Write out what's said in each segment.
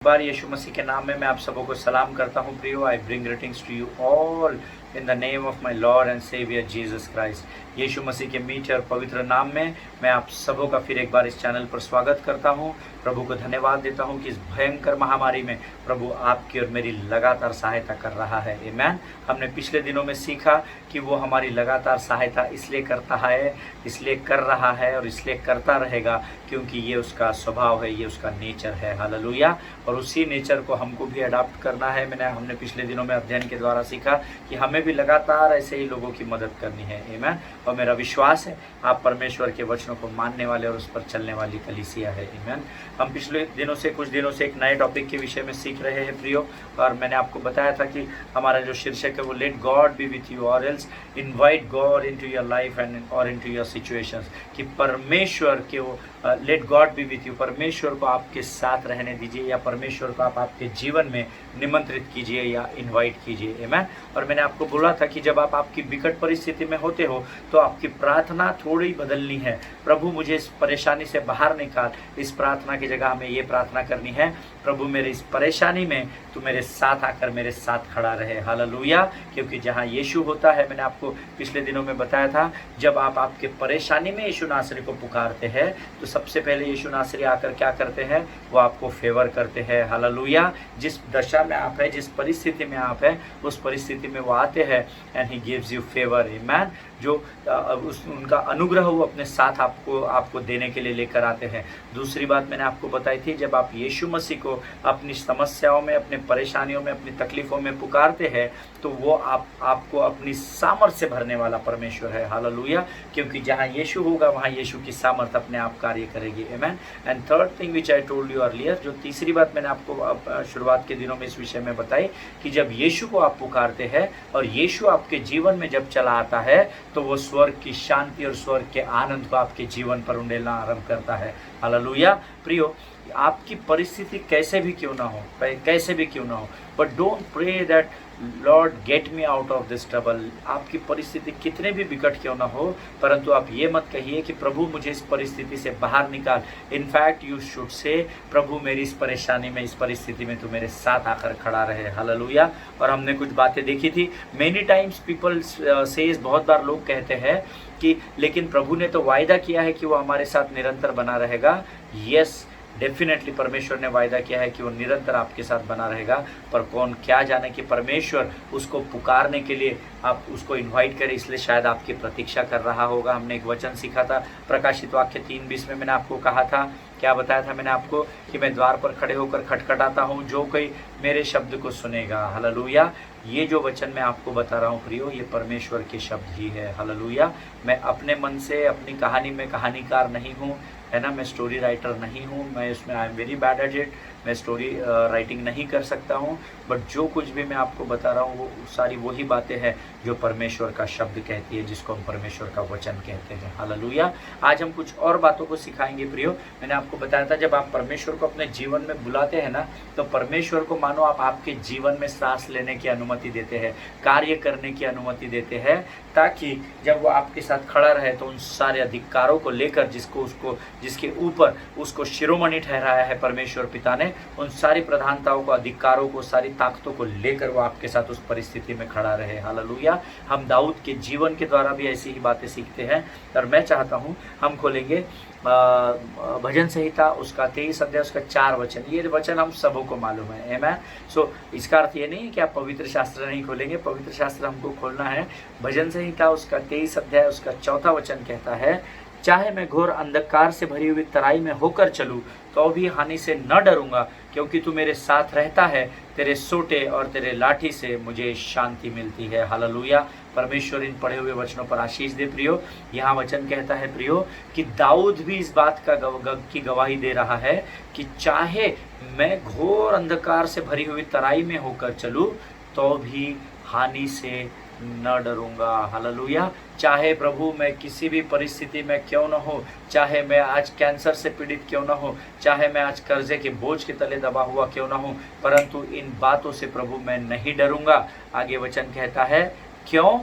बार यीशु मसीह के नाम में मैं आप सबों को सलाम करता हूँ प्रियो। I bring greetings to you all in the name of my lord and saviour Jesus Christ. Yeshu Masih के मीठे और पवित्र नाम में मैं आप सबों का फिर एक बार इस चैनल पर स्वागत करता हूँ। प्रभु को धन्यवाद देता हूँ कि इस भयंकर महामारी में प्रभु आपकी और मेरी लगातार सहायता कर रहा है। आमीन। हमने पिछले दिनों में सीखा कि वो हमारी लगातार सहायता इसलिए करता है, इसलिए कर रहा है और इसलिए करता रहेगा क्योंकि ये उसका स्वभाव है, ये उसका नेचर है। हालेलुया। और उसी नेचर को हमको भी अडॉप्ट करना है। हमने पिछले दिनों में अध्ययन के द्वारा सीखा कि हमें भी लगातार ऐसे ही लोगों की मदद करनी है। आमीन। और मेरा विश्वास है आप परमेश्वर के वचनों को मानने वाले और उस पर चलने वाली कलीसिया है। आमीन। हम पिछले दिनों से कुछ दिनों से एक नए टॉपिक के विषय में सीख रहे हैं प्रियो। और मैंने आपको बताया था कि हमारा जो शीर्षक है वो let God be with you और else invite God into your life and और इनटू योर सिचुएशंस। कि परमेश्वर के वो let God be with you, परमेश्वर को आपके साथ रहने दीजिए या परमेश्वर को आप आपके जीवन में निमंत्रित कीजिए या इनवाइट कीजिए। आमीन। और मैंने आपको बोला था कि जब आप आपकी विकट परिस्थिति में होते हो तो आपकी प्रार्थना थोड़ी बदलनी है। प्रभु मुझे इस परेशानी से बाहर निकाल। इस प्रार्थना की जगह हमें ये प्रार्थना करनी है, प्रभु मेरे इस परेशानी में तू मेरे साथ आकर मेरे साथ खड़ा रहे। हालेलुया। क्योंकि जहाँ यीशु होता है, मैंने आपको पिछले दिनों में बताया था, जब आप आपके परेशानी में यीशु नासरी को पुकारते हैं तो सबसे पहले यीशु नासरी आकर क्या करते हैं, वो आपको फेवर करते हैं। हालेलुया। जिस दशा में आप है, जिस परिस्थिति में आप है, उस परिस्थिति में वो आते हैं and he gives you favour. आमीन। जो उनका अनुग्रह वो अपने साथ आपको देने के लिए लेकर आते हैं। दूसरी बात मैंने आपको बताई थी, जब आप यीशु मसीह को अपनी समस्याओं में, अपने परेशानियों में, अपनी तकलीफ़ों में पुकारते हैं तो वो आपको अपनी सामर्थ से भरने वाला परमेश्वर है। हालेलुया। क्योंकि जहाँ यीशु होगा वहाँ यीशु की सामर्थ अपने आप कार्य करेगी। आमीन। And third thing which I told you earlier, जो तीसरी बात मैंने आपको शुरुआत के दिनों में इस विषय में बताई कि जब यीशु को आप पुकारते हैं और यीशु आपके जीवन में जब चला आता है तो वो स्वर्ग की शांति और स्वर्ग के आनंद को आपके जीवन पर उंडेलना आरंभ करता है। हालेलुया। प्रियो, आपकी परिस्थिति कैसे भी क्यों ना हो, but don't pray that Lord get me out of this trouble. आपकी परिस्थिति कितने भी विकट क्यों ना हो, परंतु आप ये मत कहिए कि प्रभु मुझे इस परिस्थिति से बाहर निकाल। इनफैक्ट यू शुड से, प्रभु मेरी इस परेशानी में, इस परिस्थिति में तू मेरे साथ आकर खड़ा रहे। हालेलुया। और हमने कुछ बातें देखी थी। मेनी टाइम्स पीपल सेज, बहुत बार लोग कहते हैं कि लेकिन प्रभु ने तो वायदा किया है कि वो हमारे साथ निरंतर बना रहेगा। यस, डेफिनेटली परमेश्वर ने वायदा किया है कि वो निरंतर आपके साथ बना रहेगा। पर कौन क्या जाने कि परमेश्वर उसको पुकारने के लिए आप उसको इनवाइट करें, इसलिए शायद आपकी प्रतीक्षा कर रहा होगा। हमने एक वचन सीखा था, प्रकाशित वाक्य 3:20 में मैंने आपको कहा था, क्या बताया था मैंने आपको, कि मैं द्वार पर खड़े होकर खटखटाता हूँ, जो कोई मेरे शब्द को सुनेगा। हालेलुया। ये जो वचन मैं आपको बता रहा हूँ प्रियो, ये परमेश्वर के शब्द ही है। हालेलुया। मैं अपने मन से अपनी कहानी में कहानीकार नहीं हूँ, है ना। मैं स्टोरी राइटर नहीं हूँ, मैं उसमें I am very bad at it. मैं स्टोरी राइटिंग नहीं कर सकता हूँ, बट जो कुछ भी मैं आपको बता रहा हूँ वो सारी वही बातें हैं जो परमेश्वर का शब्द कहती है, जिसको हम परमेश्वर का वचन कहते हैं। हालेलुया। आज हम कुछ और बातों को सिखाएंगे प्रियो। मैंने आपको बताया था, जब आप परमेश्वर को अपने जीवन में बुलाते हैं ना, तो परमेश्वर को मानो आप आपके जीवन में सांस लेने की अनुमति देते हैं, कार्य करने की अनुमति देते हैं, ताकि जब वो आपके साथ खड़ा रहे तो उन सारे अधिकारों को लेकर जिसके ऊपर उसको शिरोमणि ठहराया है परमेश्वर पिता ने, उन सारी प्रधानताओं को, अधिकारों को, सारी ताकतों को लेकर वो आपके साथ उस परिस्थिति में खड़ा रहे। हालेलुया। हम दाऊद के जीवन के द्वारा भी ऐसी ही बातें सीखते हैं। और मैं चाहता हूँ हम खोलेंगे भजन संहिता, उसका 23 अध्याय, उसका 4 वचन। ये वचन हम सबों को मालूम है। आमीन। सो इसका अर्थ ये नहीं है कि आप पवित्र शास्त्र नहीं खोलेंगे, पवित्र शास्त्र हमको खोलना है। भजन संहिता उसका 23 अध्याय, उसका 4था वचन कहता है, चाहे मैं घोर अंधकार से भरी हुई तराई में होकर चलूं तो भी हानि से न डरूंगा, क्योंकि तू मेरे साथ रहता है, तेरे सोटे और तेरे लाठी से मुझे शांति मिलती है। हालेलुया। परमेश्वर इन पढ़े हुए वचनों पर आशीष दे प्रियो। यहाँ वचन कहता है प्रियो कि दाऊद भी इस बात की गवाही दे रहा है कि चाहे मैं घोर अंधकार से भरी हुई तराई में होकर चलूं तो भी हानि से न डरूंगा। हालेलुया। चाहे प्रभु मैं किसी भी परिस्थिति में क्यों न हो, चाहे मैं आज कैंसर से पीड़ित क्यों न हो, चाहे मैं आज कर्जे के बोझ के तले दबा हुआ क्यों न हो, परंतु इन बातों से प्रभु मैं नहीं डरूंगा। आगे वचन कहता है क्यों,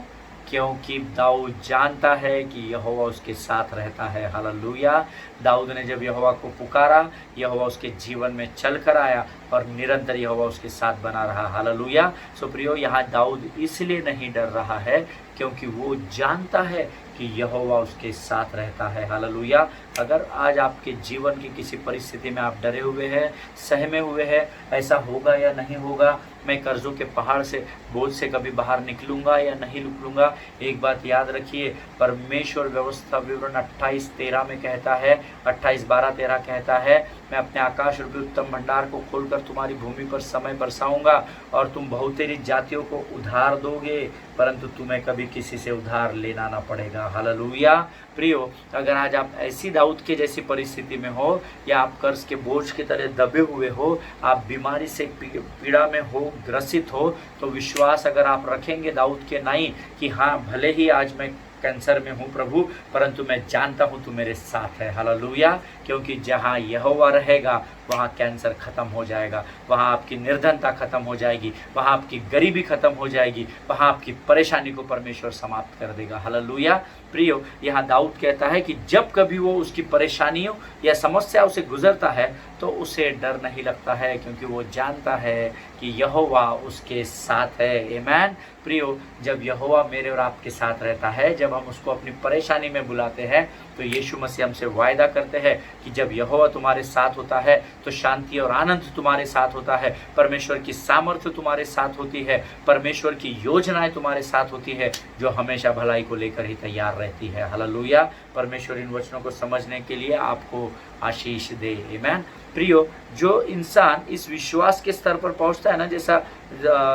क्योंकि दाऊद जानता है कि यहोवा उसके साथ रहता है। हालेलुया। दाऊद ने जब यहोवा को पुकारा, यहोवा उसके जीवन में चल कर आया और निरंतर यहोवा उसके साथ बना रहा। हालेलुया। सो प्रियो, यहाँ दाऊद इसलिए नहीं डर रहा है क्योंकि वो जानता है कि यहोवा उसके साथ रहता है। हालेलुया। अगर आज आपके जीवन की किसी परिस्थिति में आप डरे हुए हैं, सहमे हुए हैं, ऐसा होगा या नहीं होगा, मैं कर्जों के पहाड़ से, बोझ से कभी बाहर निकलूंगा या नहीं निकलूंगा, एक बात याद रखिए, परमेश्वर व्यवस्था विवरण 28:13 में कहता है, 28:12-13 कहता है, मैं अपने आकाश रूपी उत्तम भंडार को खोलकर तुम्हारी भूमि पर समय बरसाऊंगा और तुम बहुतेरी जातियों को उधार दोगे, परंतु तुम्हें कभी किसी से उधार लेना ना पड़ेगा। हालेलुया। प्रियो, अगर आज आप ऐसी दाऊद के जैसी परिस्थिति में हो, या आप कर्ज के बोझ की तरह दबे हुए हो, आप बीमारी से पीड़ा में हो, ग्रसित हो, तो विश्वास अगर आप रखेंगे दाऊद के नहीं कि हाँ, भले ही आज मैं कैंसर में हूँ प्रभु, परंतु मैं जानता हूँ तू मेरे साथ है। हालेलुया। क्योंकि जहाँ यहोवा रहेगा वहाँ कैंसर खत्म हो जाएगा, वहाँ आपकी निर्धनता खत्म हो जाएगी, वहाँ आपकी गरीबी खत्म हो जाएगी, वहाँ आपकी परेशानी को परमेश्वर समाप्त कर देगा। हालेलुया। प्रियो, यहाँ दाऊद कहता है कि जब कभी वो उसकी परेशानियों या समस्याओं से गुजरता है तो उसे डर नहीं लगता है, क्योंकि वो जानता है कि यहोवा उसके साथ है। आमीन। प्रियो, जब यहोवा मेरे और आपके साथ रहता है, जब हम उसको अपनी परेशानी में बुलाते हैं, तो यीशु मसीह हमसे वायदा करते हैं कि जब यहोवा तुम्हारे साथ होता है तो शांति और आनंद तुम्हारे साथ होता है, परमेश्वर की सामर्थ्य तुम्हारे साथ होती है, परमेश्वर की योजनाएं तुम्हारे साथ होती है, जो हमेशा भलाई को लेकर ही तैयार रहती है। हालेलुया। परमेश्वर इन वचनों को समझने के लिए आपको आशीष दे। आमीन। प्रियो, जो इंसान इस विश्वास के स्तर पर पहुंचता है ना, जैसा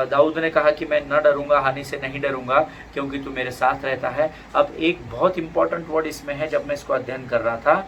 दाऊद ने कहा कि मैं न डरूंगा, हानि से नहीं डरूंगा क्योंकि तू मेरे साथ रहता है। अब एक बहुत इंपॉर्टेंट वर्ड इसमें है, जब मैं इसको अध्ययन कर रहा था,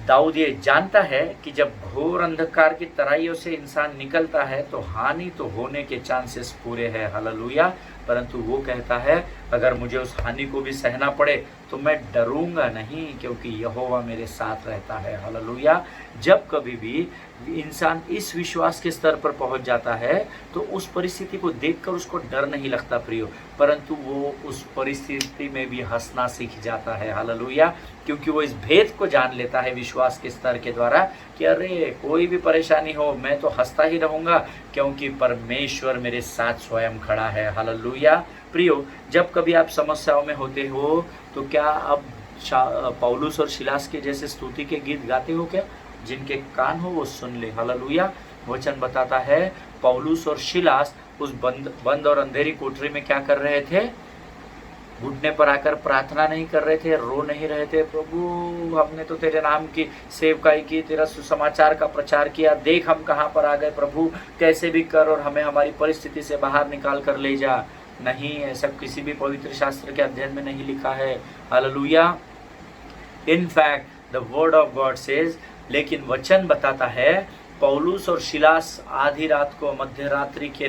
दाऊद ये जानता है कि जब घोर अंधकार की तराइयों से इंसान निकलता है तो हानि तो होने के चांसेस पूरे हैं। हालेलुया। परंतु वो कहता है, अगर मुझे उस हानि को भी सहना पड़े तो मैं डरूंगा नहीं, क्योंकि यहोवा मेरे साथ रहता है। हालेलुया। जब कभी भी इंसान इस विश्वास के स्तर पर पहुंच जाता है तो उस परिस्थिति को देखकर उसको डर नहीं लगता प्रियो, परंतु वो उस परिस्थिति में भी हंसना सीख जाता है। हालेलुया। क्योंकि वो इस भेद को जान लेता है विश्वास के स्तर के द्वारा कि अरे कोई भी परेशानी हो मैं तो हंसता ही रहूंगा, क्योंकि परमेश्वर मेरे साथ स्वयं खड़ा है। हालेलुया। प्रियो, जब कभी आप समस्याओं में होते हो तो क्या आप पौलुस और सिलास के जैसे स्तुति के गीत गाते हो क्या? जिनके कान हो वो सुन ले। हालेलुया। वचन बताता है, पौलुस और सिलास उस बंद और अंधेरी कोठरी में क्या कर रहे थे? घुटने पर आकर प्रार्थना नहीं कर रहे थे, रो नहीं रहे थे, प्रभु हमने तो तेरे नाम की सेवकाई की, तेरा सुसमाचार का प्रचार किया, देख हम कहाँ पर आ गए, प्रभु कैसे भी कर और हमें हमारी परिस्थिति से बाहर निकाल कर ले जा। नहीं, ऐसा किसी भी पवित्र शास्त्र के अध्ययन में नहीं लिखा है। Hallelujah. In fact the word of God says, लेकिन वचन बताता है पौलुस और सिलास आधी रात को, मध्य रात्रि के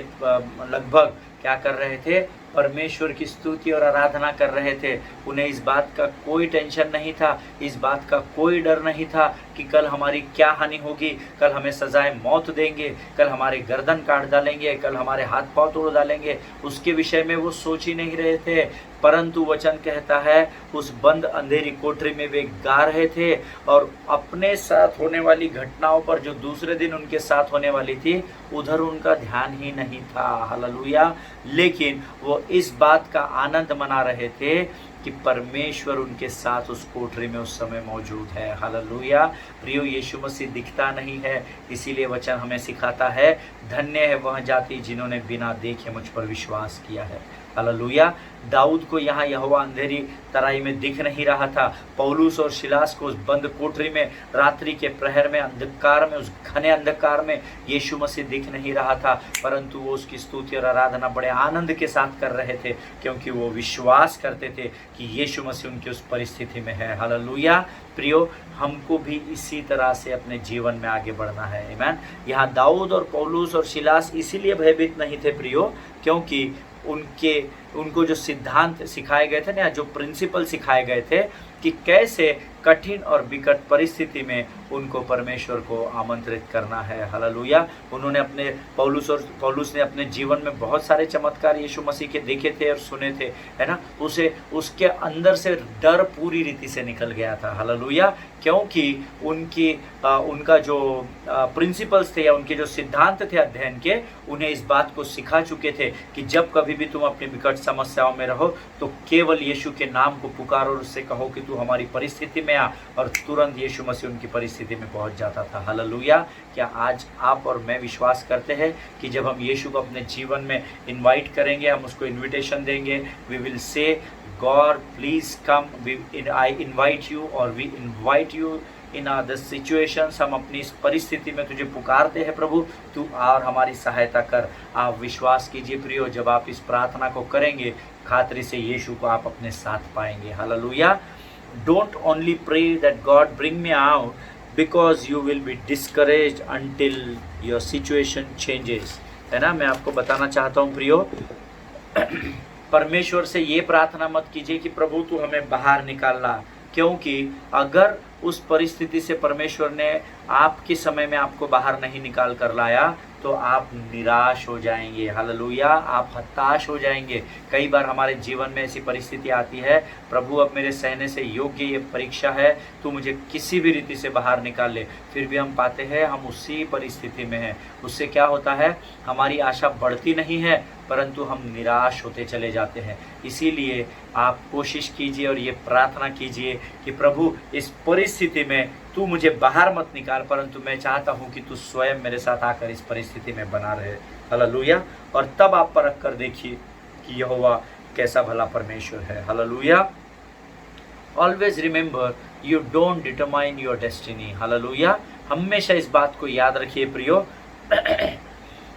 लगभग क्या कर रहे थे? परमेश्वर की स्तुति और आराधना कर रहे थे। उन्हें इस बात का कोई टेंशन नहीं था, इस बात का कोई डर नहीं था कि कल हमारी क्या हानि होगी, कल हमें सजाए मौत देंगे, कल हमारे गर्दन काट डालेंगे, कल हमारे हाथ पांव तोड़ डालेंगे, उसके विषय में वो सोच ही नहीं रहे थे। परंतु वचन कहता है उस बंद अंधेरी कोठरी में वे गा रहे थे और अपने साथ होने वाली घटनाओं पर, जो दूसरे दिन उनके साथ होने वाली थी, उधर उनका ध्यान ही नहीं था। हालेलुया। लेकिन वो इस बात का आनंद मना रहे थे कि परमेश्वर उनके साथ उस कोठरी में उस समय मौजूद है। हालेलुया। प्रियो, यीशु मसीह दिखता नहीं है, इसीलिए वचन हमें सिखाता है, धन्य है वह जाति जिन्होंने बिना देखे मुझ पर विश्वास किया है। हालेलुया। दाऊद को यहाँ यहोवा अंधेरी तराई में दिख नहीं रहा था, पौलुस और सिलास को उस बंद कोठरी में, रात्रि के प्रहर में, अंधकार में, उस घने अंधकार में यीशु मसीह दिख नहीं रहा था, परंतु वो उसकी स्तुति और आराधना बड़े आनंद के साथ कर रहे थे, क्योंकि वो विश्वास करते थे कि यीशु मसीह उनकी उस परिस्थिति में है। हालेलुया। प्रियो, हमको भी इसी तरह से अपने जीवन में आगे बढ़ना है। आमीन। यहाँ दाऊद और पौलुस और सिलास इसीलिए भयभीत नहीं थे प्रियो, क्योंकि उनके उनको जो सिद्धांत सिखाए गए थे ना, जो प्रिंसिपल सिखाए गए थे कि कैसे कठिन और विकट परिस्थिति में उनको परमेश्वर को आमंत्रित करना है। हालेलुया। उन्होंने अपने पौलुस ने अपने जीवन में बहुत सारे चमत्कार यीशु मसीह के देखे थे और सुने थे, है ना। उसके अंदर से डर पूरी रीति से निकल गया था। हालेलुया। क्योंकि उनका जो प्रिंसिपल्स थे या उनके जो सिद्धांत थे अध्ययन के, उन्हें इस बात को सिखा चुके थे कि जब कभी भी तुम अपनी विकट समस्याओं में रहो तो केवल यीशु के नाम को पुकारो और उससे कहो कि तू हमारी परिस्थिति में आ, और तुरंत यीशु मसीह उनकी परिस्थिति में पहुंच जाता था। हालेलुया। क्या आज आप और मैं विश्वास करते हैं कि जब हम यीशु को अपने जीवन में इनवाइट करेंगे, हम उसको इनविटेशन देंगे, we will say God, please come. I invite you or we invite you in the situations. हम अपनी इस परिस्थिति में तुझे पुकारते हैं प्रभु, तू और हमारी सहायता कर। आप विश्वास कीजिए प्रियो, जब आप इस प्रार्थना को करेंगे, खातरी से यीशु को आप अपने साथ पाएंगे। Hallelujah. Don't only pray that God bring me out, because you will be discouraged until your situation changes। है ना। मैं आपको बताना चाहता हूँ प्रियो, परमेश्वर से ये प्रार्थना मत कीजिए कि प्रभु तू हमें बाहर निकालना, क्योंकि अगर उस परिस्थिति से परमेश्वर ने आपके समय में आपको बाहर नहीं निकाल कर लाया तो आप निराश हो जाएंगे। हालेलुया। आप हताश हो जाएंगे। कई बार हमारे जीवन में ऐसी परिस्थिति आती है, प्रभु अब मेरे सहने से योग्य ये परीक्षा है, तू मुझे किसी भी रीति से बाहर निकाल ले। फिर भी हम पाते हैं हम उसी परिस्थिति में हैं। उससे क्या होता है, हमारी आशा बढ़ती नहीं है परंतु हम निराश होते चले जाते हैं। इसीलिए आप कोशिश कीजिए और ये प्रार्थना कीजिए कि प्रभु इस परिस्थिति में तू मुझे बाहर मत निकाल, परंतु मैं चाहता हूँ कि तू स्वयं मेरे साथ आकर इस परिस्थिति में बना रहे। हालेलुया। और तब आप परख कर देखिए कि यहोवा कैसा भला परमेश्वर है। Hallelujah. Always remember you don't determine your destiny. Hallelujah. हमेशा इस बात को याद रखिए प्रियो,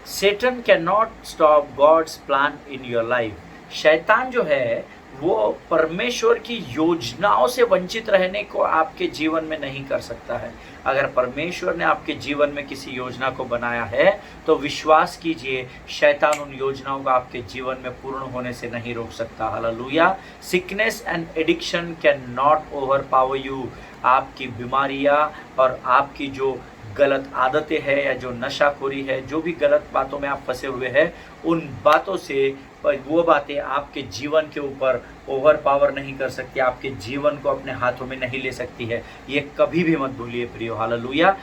Satan cannot stop God's plan in your life। शैतान जो है वो परमेश्वर की योजनाओं से वंचित रहने को आपके जीवन में नहीं कर सकता है। अगर परमेश्वर ने आपके जीवन में किसी योजना को बनाया है तो विश्वास कीजिए शैतान उन योजनाओं का आपके जीवन में पूर्ण होने से नहीं रोक सकता। Hallelujah. Sickness and addiction can not over power you. आपकी बीमारियां और आपकी जो गलत आदतें हैं या जो नशाखोरी है, जो भी गलत बातों में आप फंसे हुए हैं, उन बातों से वो बातें आपके जीवन के ऊपर ओवर पावर नहीं कर सकती, आपके जीवन को अपने हाथों में नहीं ले सकती है। ये कभी भी मत भूलिए प्रियो। हालेलुया।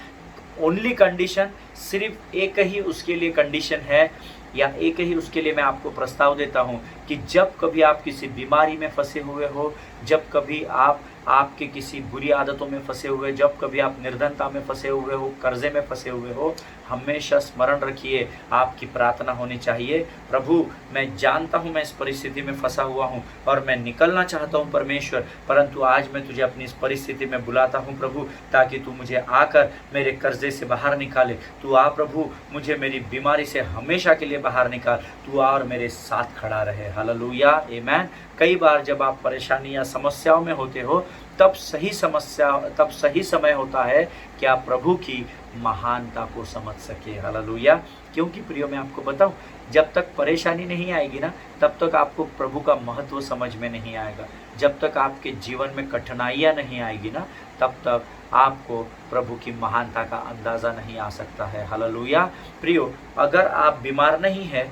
ओनली कंडीशन, सिर्फ एक ही उसके लिए कंडीशन है या एक ही उसके लिए मैं आपको प्रस्ताव देता हूँ कि जब कभी आप किसी बीमारी में फंसे हुए हो, जब कभी आप आपके किसी बुरी आदतों में फंसे हुए, जब कभी आप निर्धनता में फंसे हुए हो, कर्जे में फंसे हुए हो, हमेशा स्मरण रखिए आपकी प्रार्थना होनी चाहिए, प्रभु मैं जानता हूँ मैं इस परिस्थिति में फंसा हुआ हूँ और मैं निकलना चाहता हूँ परमेश्वर, परंतु आज मैं तुझे अपनी इस परिस्थिति में बुलाता हूँ प्रभु, ताकि तू मुझे आकर मेरे कर्जे से बाहर निकाले। तू आ प्रभु, मुझे मेरी बीमारी से हमेशा के लिए बाहर निकाल, तू आ और मेरे साथ खड़ा रहे। हालेलुया। आमीन। कई बार जब आप परेशानी या समस्याओं में होते हो तब सही समय होता है कि आप प्रभु की महानता को समझ सके। हालेलुया। क्योंकि प्रियो मैं आपको बताऊं, जब तक परेशानी नहीं आएगी ना तब तक आपको प्रभु का महत्व समझ में नहीं आएगा। जब तक आपके जीवन में कठिनाइयां नहीं आएगी ना तब तक आपको प्रभु की महानता का अंदाज़ा नहीं आ सकता है। हालेलुया। प्रियो, अगर आप बीमार नहीं है,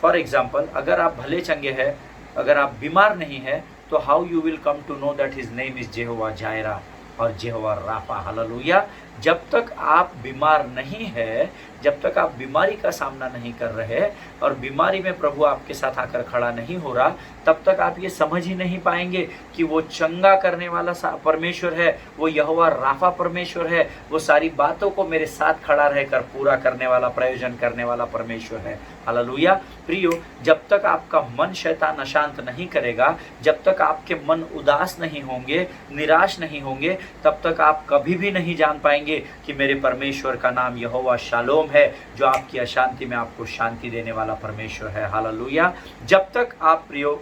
फॉर एग्जाम्पल अगर आप भले चंगे हैं, अगर आप बीमार नहीं है, तो how you will come to know that his name is Jehovah Jireh और जेहोवा राफा। हालेलुया। जब तक आप बीमार नहीं है, जब तक आप बीमारी का सामना नहीं कर रहे और बीमारी में प्रभु आपके साथ आकर खड़ा नहीं हो रहा, तब तक आप ये समझ ही नहीं पाएंगे कि वो चंगा करने वाला परमेश्वर है, वो यहोवा राफा परमेश्वर है, वो सारी बातों को मेरे साथ खड़ा रहकर पूरा करने वाला, प्रयोजन करने वाला परमेश्वर है। हालेलुया। प्रियो, जब तक आपका मन शैतान अशांत नहीं करेगा, जब तक आपके मन उदास नहीं होंगे, निराश नहीं होंगे, तब तक आप कभी भी नहीं जान पाएंगे कि मेरे परमेश्वर का नाम यहोवा शालोम है, जो आपकी अशांति में आपको शांति देने वाला परमेश्वर है। हालेलुया। जब तक आप प्रियो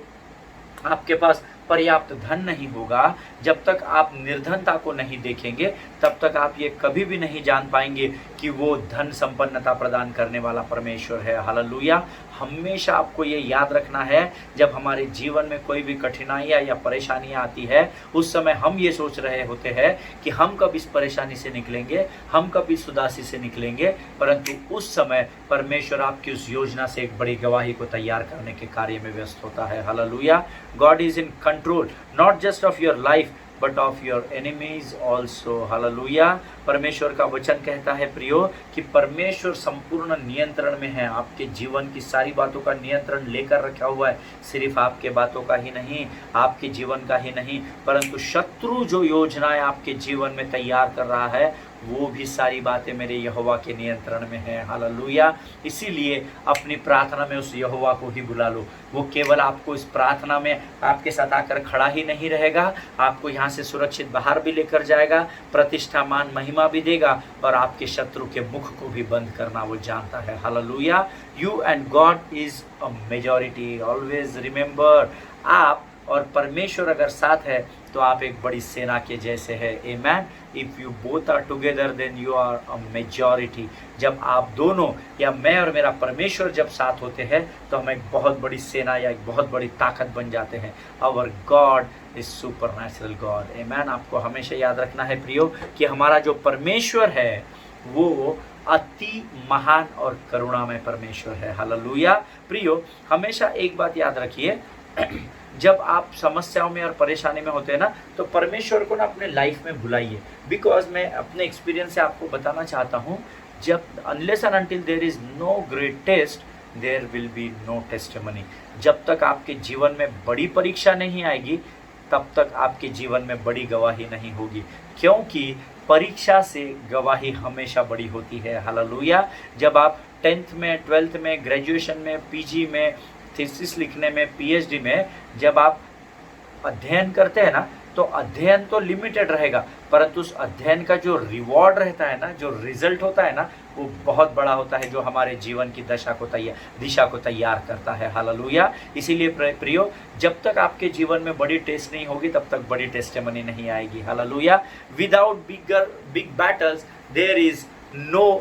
आपके पास पर्याप्त धन नहीं होगा, जब तक आप निर्धनता को नहीं देखेंगे, तब तक आप ये कभी भी नहीं जान पाएंगे कि वो धन संपन्नता प्रदान करने वाला परमेश्वर है। हालेलुया। हमेशा आपको ये याद रखना है, जब हमारे जीवन में कोई भी कठिनाइयाँ या परेशानियाँ आती है, उस समय हम ये सोच रहे होते हैं कि हम कब इस परेशानी से निकलेंगे, हम कब इस उदासी से निकलेंगे, परंतु उस समय परमेश्वर आपकी उस योजना से एक बड़ी गवाही को तैयार करने के कार्य में व्यस्त होता है। Hallelujah. God is in control not just of your life but of your enemies also. Hallelujah. परमेश्वर का वचन कहता है प्रियो कि परमेश्वर संपूर्ण नियंत्रण में है, आपके जीवन की सारी बातों का नियंत्रण लेकर रखा हुआ है। सिर्फ आपके बातों का ही नहीं, आपके जीवन का ही नहीं, परंतु शत्रु जो योजनाएं आपके जीवन में तैयार कर रहा है, वो भी सारी बातें मेरे यहोवा के नियंत्रण में है। हालेलुया। इसीलिए अपनी प्रार्थना में उस यहोवा को ही बुला लो। वो केवल आपको इस प्रार्थना में आपके साथ आकर खड़ा ही नहीं रहेगा, आपको यहाँ से सुरक्षित बाहर भी लेकर जाएगा, प्रतिष्ठा मान महिमा भी देगा, और आपके शत्रु के मुख को भी बंद करना वो जानता है। Hallelujah. You and God is a majority. Always remember, आप और परमेश्वर अगर साथ है तो आप एक बड़ी सेना के जैसे है। Amen. If you both are together then you are a majority. जब आप दोनों या मैं और मेरा परमेश्वर जब साथ होते हैं तो हम एक बहुत बड़ी सेना या एक बहुत बड़ी ताकत बन जाते हैं। Our God is supernatural God. Amen. आपको हमेशा याद रखना है प्रियो कि हमारा जो परमेश्वर है वो अति महान और करुणामय परमेश्वर है। हालेलुया। प्रियो, हमेशा एक बात याद रखिए, जब आप समस्याओं में और परेशानी में होते हैं ना, तो परमेश्वर को ना अपने लाइफ में बुलाइए। बिकॉज मैं अपने एक्सपीरियंस से आपको बताना चाहता हूँ, जब unless and until there is no great test there will be no testimony. जब तक आपके जीवन में बड़ी परीक्षा नहीं आएगी, तब तक आपके जीवन में बड़ी गवाही नहीं होगी, क्योंकि परीक्षा से गवाही हमेशा बड़ी होती है। हालेलुया। जब आप 10th में, 12th में, ग्रेजुएशन में, पीजी में, थीसिस लिखने में, पीएचडी में जब आप अध्ययन करते हैं ना, तो अध्ययन तो लिमिटेड रहेगा, परंतु उस अध्ययन का जो रिवॉर्ड रहता है ना, जो रिजल्ट होता है ना, वो बहुत बड़ा होता है, जो हमारे जीवन की दिशा को तैयार करता है। हालेलुया। इसीलिए प्रियो, जब तक आपके जीवन में बड़ी टेस्ट नहीं होगी, तब तक बड़ी टेस्टिमनी नहीं आएगी। Hallelujah. Without big battles there is no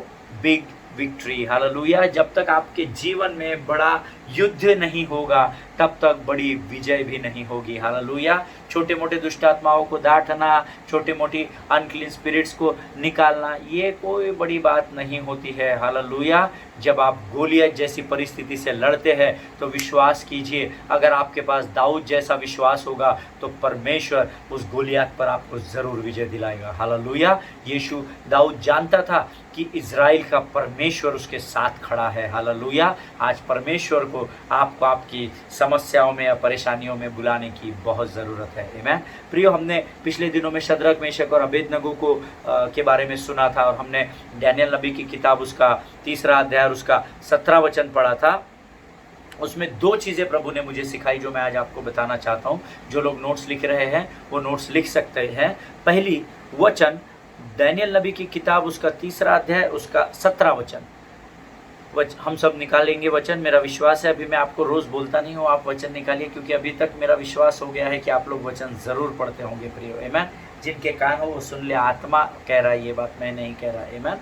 big victory. Hallelujah. जब तक आपके जीवन में बड़ा युद्ध नहीं होगा, तब तक बड़ी विजय भी नहीं होगी। हालेलुया। छोटे मोटे दुष्ट आत्माओं को डांटना, छोटे मोटी अनक्लीन स्पिरिट्स को निकालना, ये कोई बड़ी बात नहीं होती है। हालेलुया। जब आप गोलियत जैसी परिस्थिति से लड़ते हैं, तो विश्वास कीजिए, अगर आपके पास दाऊद जैसा विश्वास होगा, तो परमेश्वर उस गोलियत पर आपको ज़रूर विजय दिलाएगा। हालेलुया। यीशु दाऊद जानता था कि इज़राइल का परमेश्वर उसके साथ खड़ा है। हालेलुया। आज परमेश्वर को आपको आपकी समस्याओं में या परेशानियों में बुलाने की बहुत ज़रूरत है। आमीन। प्रियो, हमने पिछले दिनों में शद्रक, मेशक और अबेदनगो को के बारे में सुना था, और हमने दानियेल नबी की किताब उसका 3रा अध्याय और उसका 17 वचन पढ़ा था। उसमें 2 चीज़ें प्रभु ने मुझे सिखाई, जो मैं आज आपको बताना चाहता हूँ। जो लोग नोट्स लिख रहे हैं वो नोट्स लिख सकते हैं। पहली वचन दानियेल नबी की किताब उसका 3रा अध्याय उसका 17 वचन, हम सब निकालेंगे वचन। मेरा विश्वास है, अभी मैं आपको रोज़ बोलता नहीं हूँ, आप वचन निकालिए, क्योंकि अभी तक मेरा विश्वास हो गया है कि आप लोग वचन ज़रूर पढ़ते होंगे प्रियो। आमीन। जिनके कान हो वो सुन ले, आत्मा कह रहा है, ये बात मैं नहीं कह रहा। आमीन।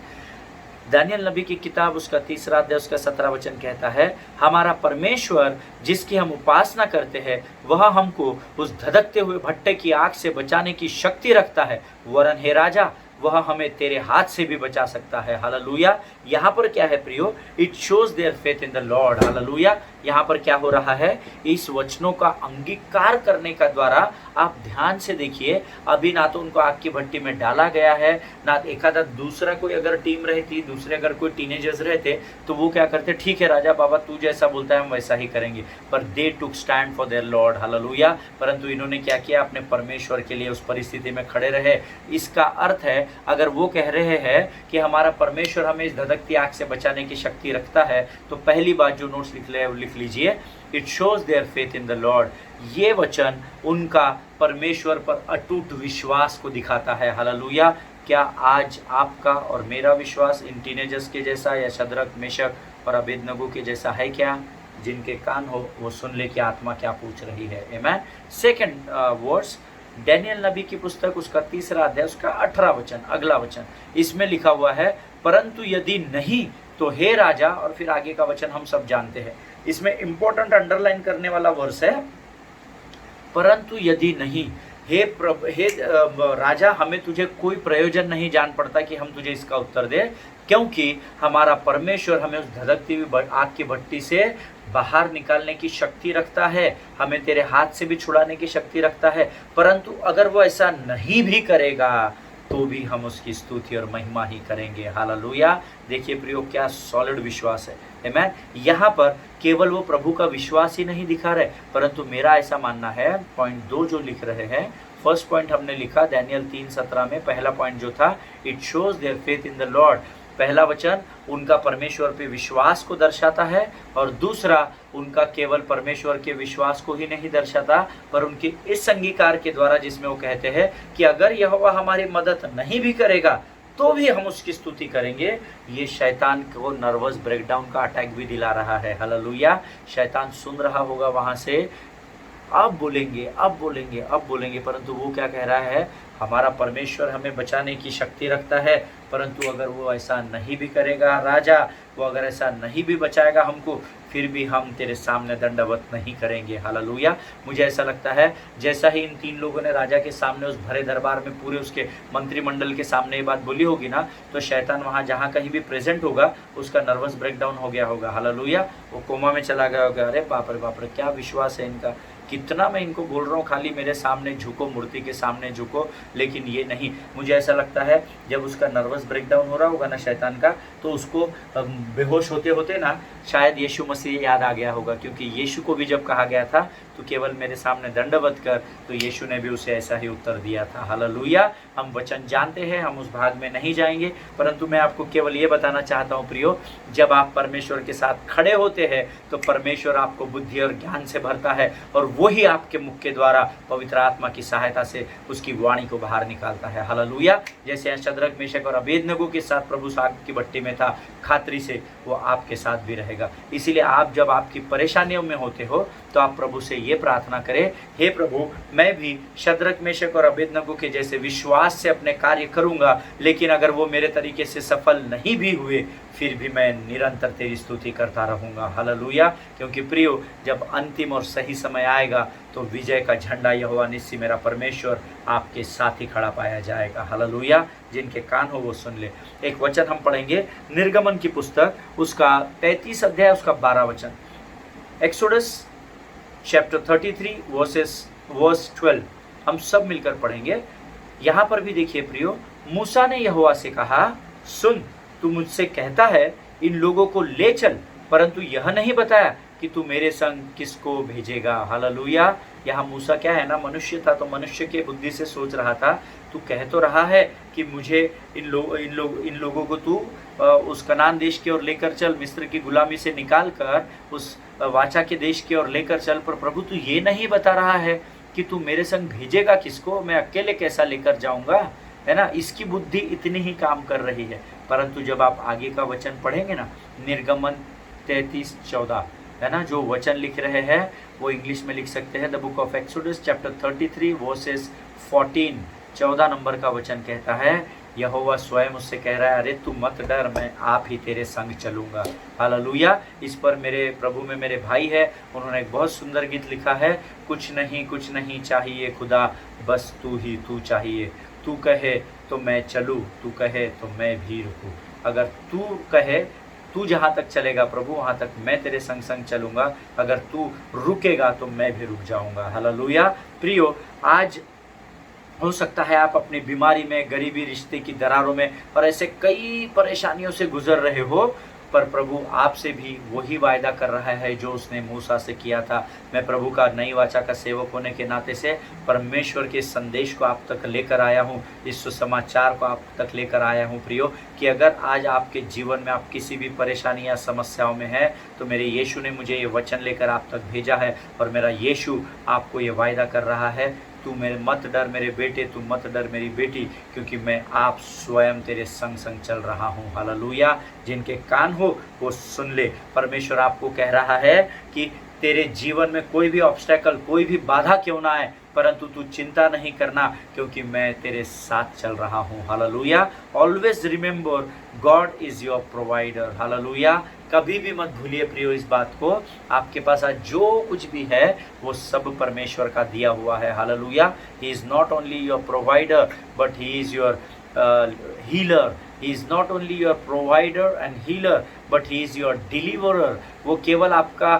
दानियेल नबी की किताब उसका 3रा अध्याय उसका 17 वचन कहता है, हमारा परमेश्वर जिसकी हम उपासना करते हैं, वह हमको उस धधकते हुए भट्टे की आग से बचाने की शक्ति रखता है, वरन हे राजा, वह हमें तेरे हाथ से भी बचा सकता है। हालेलुया। यहाँ पर क्या है प्रियो? It shows their faith in the Lord. Hallelujah. यहाँ पर क्या हो रहा है? इस वचनों का अंगीकार करने का द्वारा, आप ध्यान से देखिए, अभी ना तो उनको आग की भट्टी में डाला गया है, ना एक आधा दूसरा कोई अगर टीम रहती, दूसरे अगर कोई टीनेजर्स रहते, तो वो क्या करते, ठीक है राजा बाबा तू जैसा बोलता है हम वैसा ही करेंगे, पर they took stand for their lord. Hallelujah. परंतु इन्होंने क्या किया? अपने परमेश्वर के लिए उस परिस्थिति में खड़े रहे। इसका अर्थ है, अगर वो कह रहे हैं कि हमारा परमेश्वर हमें इस धधकती आग से बचाने की शक्ति रखता है, तो पहली बात जो नोट्स लिख ले वो लिख लीजिए, it shows their faith in the Lord. ये वचन उनका परमेश्वर पर अटूट विश्वास को दिखाता है। हालेलुया। क्या आज आपका और मेरा विश्वास इन टीनेजर्स के जैसा या शद्रक, मेशक और अबेदनगो के जैसा है क्या? जिनके कान हो वो सुन ले कि आत्मा क्या पूछ रही है। आमेन। सेकंड वर्स, डैनियल नबी की पुस्तक उसका 3रा अध्याय उसका 18 वचन, अगला वचन, इसमें लिखा हुआ है, परंतु यदि नहीं तो हे राजा, और फिर आगे का वचन हम सब जानते हैं। इसमें इंपॉर्टेंट अंडरलाइन करने वाला वर्स है, परंतु यदि नहीं, हे राजा, हमें तुझे कोई प्रयोजन नहीं जान पड़ता कि हम तुझे इसका उत्तर दे, क्योंकि हमारा परमेश्वर हमें उस धधकती हुई आग की भट्टी से बाहर निकालने की शक्ति रखता है, हमें तेरे हाथ से भी छुड़ाने की शक्ति रखता है। परंतु अगर वो ऐसा नहीं भी करेगा तो भी हम उसकी स्तुति और महिमा ही करेंगे। हालेलुया। देखिए प्रियो, क्या सॉलिड विश्वास है। आमेन। यहाँ पर केवल वो प्रभु का विश्वास ही नहीं दिखा रहे, परंतु मेरा ऐसा मानना है, पॉइंट 2 जो लिख रहे हैं, फर्स्ट पॉइंट हमने लिखा दानियल 3:17 में, पहला पॉइंट जो था, it shows their faith in the Lord. पहला वचन उनका परमेश्वर पे विश्वास को दर्शाता है, और दूसरा उनका केवल परमेश्वर के विश्वास को ही नहीं दर्शाता, पर उनके इस अंगीकार के द्वारा जिसमें वो कहते हैं कि अगर यहोवा हमारी मदद नहीं भी करेगा तो भी हम उसकी स्तुति करेंगे। ये शैतान को नर्वस ब्रेकडाउन का अटैक भी दिला रहा है। हालेलुया। शैतान सुन रहा होगा वहां से, अब बोलेंगे, अब बोलेंगे, अब बोलेंगे, परंतु वो क्या कह रहा है, हमारा परमेश्वर हमें बचाने की शक्ति रखता है, परंतु अगर वो ऐसा नहीं भी करेगा राजा, वो अगर ऐसा नहीं भी बचाएगा हमको, फिर भी हम तेरे सामने दंडवत नहीं करेंगे। हालेलुया। मुझे ऐसा लगता है जैसा ही इन 3 लोगों ने राजा के सामने उस भरे दरबार में पूरे उसके मंत्रिमंडल के सामने ये बात बोली होगी ना, तो शैतान वहाँ जहाँ कहीं भी प्रेजेंट होगा उसका नर्वस ब्रेकडाउन हो गया होगा। हालेलुया। वो कोमा में चला गया होगा, अरे बाप रे बाप रे, क्या विश्वास है इनका, कितना मैं इनको बोल रहा हूँ खाली मेरे सामने झुको, मूर्ति के सामने झुको, लेकिन ये नहीं। मुझे ऐसा लगता है जब उसका नर्वस ब्रेकडाउन हो रहा होगा ना शैतान का, तो उसको बेहोश होते होते ना शायद यीशु मसीह याद आ गया होगा, क्योंकि यीशु को भी जब कहा गया था तो केवल मेरे सामने दंडवत कर, तो यीशु ने भी उसे ऐसा ही उत्तर दिया था। हालेलुया। हम वचन जानते हैं, हम उस भाग में नहीं जाएंगे, परंतु मैं आपको केवल ये बताना चाहता हूँ प्रियो, जब आप परमेश्वर के साथ खड़े होते हैं तो परमेश्वर आपको बुद्धि और ज्ञान से भरता है, और वही आपके मुख के द्वारा पवित्र आत्मा की सहायता से उसकी वाणी को बाहर निकालता है। हालेलुया। जैसे शद्रक, मेशक और अबेदनगो के साथ प्रभु आग की भट्टी में था, खातरी से वो आपके साथ भी रहेगा। इसीलिए आप जब आपकी परेशानियों में होते हो तो आप प्रभु से ये प्रार्थना करें, हे प्रभु, मैं भी शद्रक, मेशक और अबेदनगो के जैसे विश्वास से अपने कार्य करूंगा, लेकिन अगर वो मेरे तरीके से सफल नहीं भी हुए, फिर भी मैं निरंतर तेरी स्तुति करता रहूंगा। हालेलुया। क्योंकि प्रियो, जब अंतिम और सही समय आएगा तो विजय का झंडा यहोवा निस्सी मेरा परमेश्वर आपके साथ ही खड़ा पाया जाएगा। हालेलुया। जिनके कान हो वो सुन ले। एक वचन हम पढ़ेंगे निर्गमन की पुस्तक उसका 33 अध्याय उसका 12 वचन, एक्सोडस चैप्टर 33 वर्स 12, हम सब मिलकर पढ़ेंगे। यहाँ पर भी देखिए प्रियो, मूसा ने यहोवा से कहा, सुन, तू मुझसे कहता है इन लोगों को ले चल, परंतु यह नहीं बताया कि तू मेरे संग किसको भेजेगा। हालेलुया। यहाँ मूसा क्या है ना, मनुष्य था, तो मनुष्य के बुद्धि से सोच रहा था, तू कह तो रहा है कि मुझे इन लोगों को तू उस कनान देश की ओर लेकर चल, मिस्र की गुलामी से निकाल कर उस वाचा के देश की ओर लेकर चल, पर प्रभु तू ये नहीं बता रहा है कि तू मेरे संग भेजेगा किसको, मैं अकेले कैसा लेकर जाऊंगा, है ना। इसकी बुद्धि इतनी ही काम कर रही है। परंतु जब आप आगे का वचन पढ़ेंगे ना, निर्गमन 33:14, है ना, जो वचन लिख रहे हैं वो इंग्लिश में लिख सकते हैं, the book of exodus chapter 33 versus 14, 14 number का वचन कहता है, यहोवा स्वयं उससे कह रहा है, अरे तू मत डर, मैं आप ही तेरे संग चलूंगा। हालेलुया। इस पर मेरे प्रभु में मेरे भाई है, उन्होंने एक बहुत सुंदर गीत लिखा है, कुछ नहीं चाहिए खुदा, बस तू ही तू चाहिए, तू कहे तो मैं चलूँ, तू कहे तो मैं भी रुकूँ। अगर तू कहे, तू जहाँ तक चलेगा प्रभु वहाँ तक मैं तेरे संग संग चलूँगा, अगर तू रुकेगा तो मैं भी रुक जाऊँगा। हालेलुया। प्रियो, आज हो सकता है आप अपनी बीमारी में, गरीबी, रिश्ते की दरारों में और ऐसे कई परेशानियों से गुजर रहे हो, पर प्रभु आपसे भी वही वायदा कर रहा है जो उसने मूसा से किया था। मैं प्रभु का नई वाचा का सेवक होने के नाते से परमेश्वर के संदेश को आप तक लेकर आया हूँ, इस सुसमाचार को आप तक लेकर आया हूँ प्रियो, कि अगर आज आपके जीवन में आप किसी भी परेशानी या समस्याओं में हैं, तो मेरे यीशु ने मुझे ये वचन लेकर आप तक भेजा है, और मेरा यीशु आपको ये वायदा कर रहा है, तू मेरे मत डर मेरे बेटे, तू मत डर मेरी बेटी, क्योंकि मैं आप स्वयं तेरे संग संग चल रहा हूँ। हालेलुया। जिनके कान हो वो सुन ले। परमेश्वर आपको कह रहा है कि तेरे जीवन में कोई भी ऑब्स्टेकल, कोई भी बाधा क्यों ना आए, परंतु तू चिंता नहीं करना, क्योंकि मैं तेरे साथ चल रहा हूँ। Hallelujah. Always remember God is your provider. Hallelujah. कभी भी मत भूलिए प्रियो इस बात को, आपके पास आज जो कुछ भी है वो सब परमेश्वर का दिया हुआ है। Hallelujah. He is not only your provider but he is your healer. He is not only your provider and healer but he is your deliverer. वो केवल आपका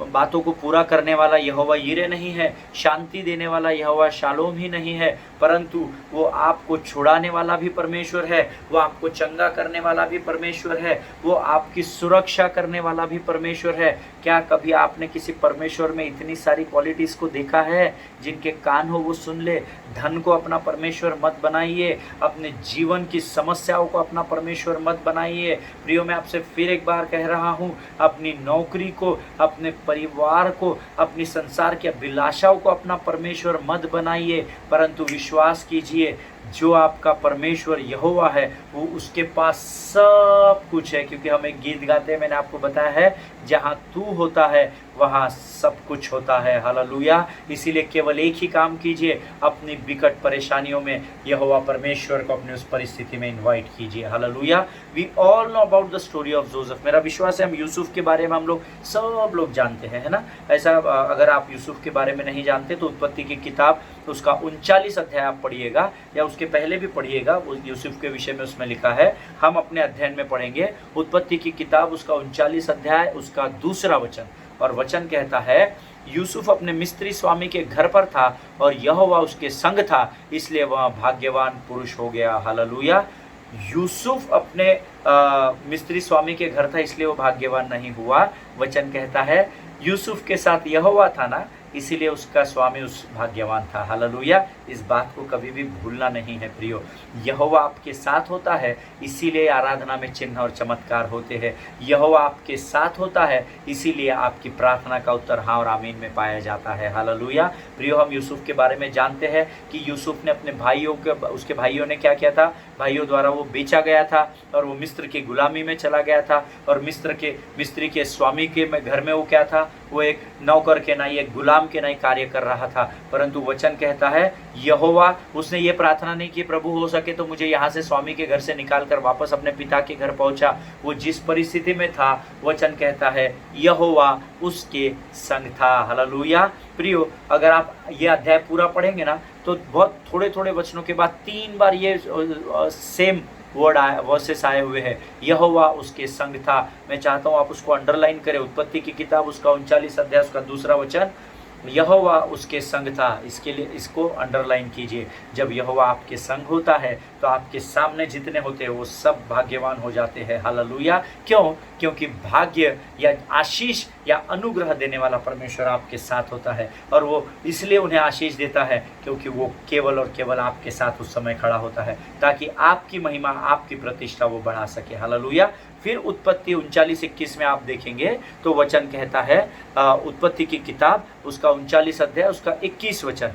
बातों को पूरा करने वाला यहोवा यीरे नहीं है, शांति देने वाला यहोवा शालोम ही नहीं है, परंतु वो आपको छुड़ाने वाला भी परमेश्वर है, वो आपको चंगा करने वाला भी परमेश्वर है, वो आपकी सुरक्षा करने वाला भी परमेश्वर है। क्या कभी आपने किसी परमेश्वर में इतनी सारी क्वालिटीज़ को देखा है? जिनके कान हो वो सुन ले। धन को अपना परमेश्वर मत बनाइए, अपने जीवन की समस्याओं को अपना परमेश्वर मत बनाइए। प्रियो, मैं आपसे फिर एक बार कह रहा हूँ, अपनी नौकरी को, अपने परिवार को, अपनी संसार की अभिलाषाओं को अपना परमेश्वर मत बनाइए, परंतु विश्वास कीजिए जो आपका परमेश्वर यहोवा है वो उसके पास सब कुछ है। क्योंकि हम एक गीत गाते हैं, मैंने आपको बताया है, जहाँ तू होता है वहाँ सब कुछ होता है। हालेलुया। इसीलिए केवल एक ही काम कीजिए, अपनी विकट परेशानियों में यहोवा परमेश्वर को अपनी उस परिस्थिति में इनवाइट कीजिए। Hallelujah. We all know about the story of Joseph. मेरा विश्वास है हम यूसुफ के बारे में हम लोग सब लोग जानते हैं, है ना। ऐसा अगर आप यूसुफ के बारे में नहीं जानते तो उत्पत्ति की किताब उसका 39 अध्याय आप पढ़िएगा, या उसके पहले भी पढ़िएगा, वो यूसुफ के विषय में उसमें लिखा है। हम अपने अध्ययन में पढ़ेंगे उत्पत्ति की किताब उसका 39 अध्याय उसका 2 वचन। और वचन कहता है, यूसुफ अपने मिस्त्री स्वामी के घर पर था और यहोवा उसके संग था, इसलिए वह भाग्यवान पुरुष हो गया। हालेलुया। यूसुफ अपने मिस्त्री स्वामी के घर था इसलिए वो भाग्यवान नहीं हुआ। वचन कहता है यूसुफ के साथ यहोवा था ना, इसीलिए उसका स्वामी उस भाग्यवान था। हालेलुया। इस बात को कभी भी भूलना नहीं है प्रियो। यहोवा आपके साथ होता है, इसीलिए आराधना में चिन्ह और चमत्कार होते हैं। यहोवा आपके साथ होता है, इसीलिए आपकी प्रार्थना का उत्तर हाँ और आमीन में पाया जाता है। हालेलुया। प्रियो, हम यूसुफ के बारे में जानते हैं कि यूसुफ ने अपने भाइयों के, उसके भाइयों ने क्या किया था, भाइयों द्वारा वो बेचा गया था और वो मिस्र की गुलामी में चला गया था। और मिस्री के स्वामी के घर में वो क्या था, वो एक नौकर के नाई, एक गुलाम के नाई कार्य कर रहा था। परंतु वचन कहता है यहोवा, उसने ये प्रार्थना नहीं की प्रभु हो सके तो मुझे यहाँ से स्वामी के घर से निकाल कर वापस अपने पिता के घर पहुंचा। वो जिस परिस्थिति में था, वचन कहता है यहोवा उसके संग था। हालेलुया। प्रियो, अगर आप ये अध्याय पूरा पढ़ेंगे ना तो बहुत थोड़े थोड़े वचनों के बाद 3 बार ये सेम वर्सेस आए हुए हैं, यहोवा उसके संग था। मैं चाहता हूँ आप उसको अंडरलाइन करें। उत्पत्ति की किताब उसका 39 अध्याय उसका 2 वचन, यहोवा उसके संग था, इसके लिए इसको अंडरलाइन कीजिए। जब यहोवा आपके संग होता है तो आपके सामने जितने होते हैं वो सब भाग्यवान हो जाते हैं। हालेलुया। क्यों? क्योंकि भाग्य या आशीष या अनुग्रह देने वाला परमेश्वर आपके साथ होता है, और वो इसलिए उन्हें आशीष देता है क्योंकि वो केवल और केवल आपके साथ उस समय खड़ा होता है, ताकि आपकी महिमा, आपकी प्रतिष्ठा वो बढ़ा सके। हालेलुया। फिर उत्पत्ति 39-21 में आप देखेंगे तो वचन कहता है, उत्पत्ति की किताब उसका 39 अध्याय उसका 21 वचन,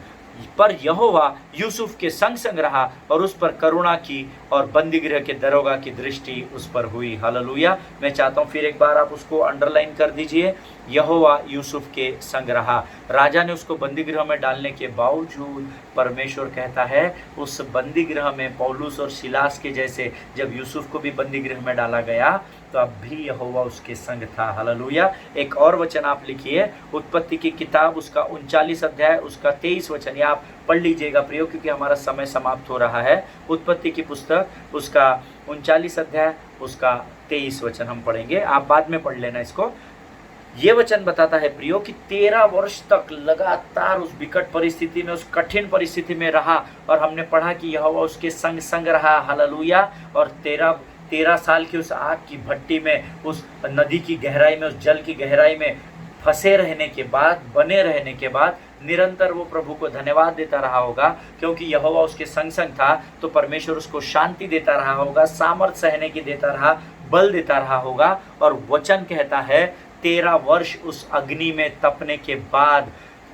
पर यहोवा यूसुफ के संग संग रहा और उस पर करुणा की और बंदीगृह के दरोगा की दृष्टि उस पर हुई। हालेलुया। मैं चाहता हूँ फिर एक बार आप उसको अंडरलाइन कर दीजिए, यहोवा यूसुफ के संग रहा। राजा ने उसको बंदीगृह में डालने के बावजूद परमेश्वर कहता है उस बंदीगृह में पौलुस और सिलास के जैसे जब यूसुफ को भी बंदीगृह में डाला गया तो अब भी यहोवा उसके संग था। हालेलुया। एक और वचन आप लिखिए, उत्पत्ति की किताब उसका 39 अध्याय उसका 23 वचन, या आप पढ़ लीजिएगा प्रियो क्योंकि हमारा समय समाप्त हो रहा है। उत्पत्ति की पुस्तक उसका 39 अध्याय उसका 23 वचन हम पढ़ेंगे, आप बाद में पढ़ लेना इसको। ये वचन बताता है प्रियो कि 13 वर्ष तक लगातार उस विकट परिस्थिति में, उस कठिन परिस्थिति में रहा, और हमने पढ़ा कि यहोवा उसके संग संग रहा। हालेलुया। और 13 साल की उस आग की भट्टी में, उस नदी की गहराई में, उस जल की गहराई में फंसे रहने के बाद, बने रहने के बाद निरंतर वो प्रभु को धन्यवाद देता रहा होगा, क्योंकि यहोवा उसके संग संग था। तो परमेश्वर उसको शांति देता रहा होगा, सामर्थ्य सहने की देता रहा, बल देता रहा होगा। और वचन कहता है 13 वर्ष उस अग्नि में तपने के बाद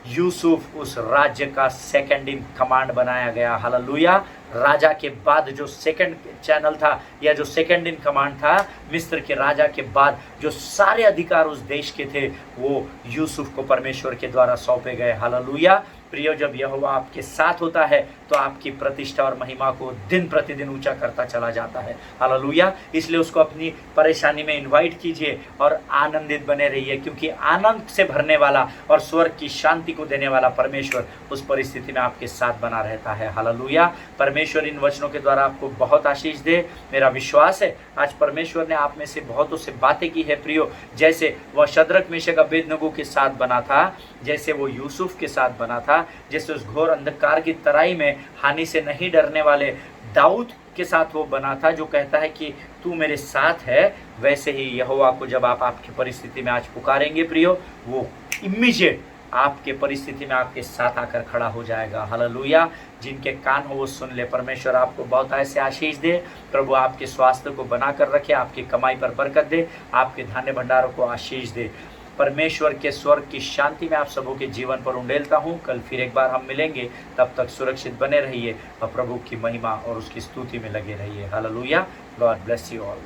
यूसुफ उस राज्य का सेकंड इन कमांड बनाया गया। हालेलुया। राजा के बाद जो सेकंड चैनल था या जो सेकंड इन कमांड था, मिस्र के राजा के बाद जो सारे अधिकार उस देश के थे वो यूसुफ को परमेश्वर के द्वारा सौंपे गए। हालेलुया। प्रियो, जब यहोवा आपके साथ होता है तो आपकी प्रतिष्ठा और महिमा को दिन प्रतिदिन ऊंचा करता चला जाता है। हालेलुया। इसलिए उसको अपनी परेशानी में इनवाइट कीजिए और आनंदित बने रहिए, क्योंकि आनंद से भरने वाला और स्वर्ग की शांति को देने वाला परमेश्वर उस परिस्थिति में आपके साथ बना रहता है। हालेलुया। परमेश्वर इन वचनों के द्वारा आपको बहुत आशीष दे। मेरा विश्वास है आज परमेश्वर ने आप में से बहुतों से बातें की है प्रियो, जैसे वह शद्रक मेशक अबेदनगो के साथ बना था, जैसे वो यूसुफ के साथ बना था, जैसे उस घोर अंधकार की तराई में हानि से नहीं डरने वाले दाऊद के साथ वो बना था, जो कहता है कि तू मेरे साथ है। वैसे ही यहोवा को जब आप आपकी परिस्थिति में आज पुकारेंगे प्रियो, वो इमीडिएट आपके परिस्थिति में आपके साथ आकर खड़ा हो जाएगा। हालेलुया। जिनके कान हो वो सुन ले। परमेश्वर आपको बहुत ऐसे आशीष दे। प्रभु आपके स्वास्थ्य को बनाकर रखे, आपकी कमाई पर बरकत दे, आपके धान्य भंडारों को आशीष दे। परमेश्वर के स्वर्ग की शांति में आप सबों के जीवन पर उंडेलता हूँ। कल फिर एक बार हम मिलेंगे, तब तक सुरक्षित बने रहिए और प्रभु की महिमा और उसकी स्तुति में लगे रहिए। Hallelujah. God bless you all.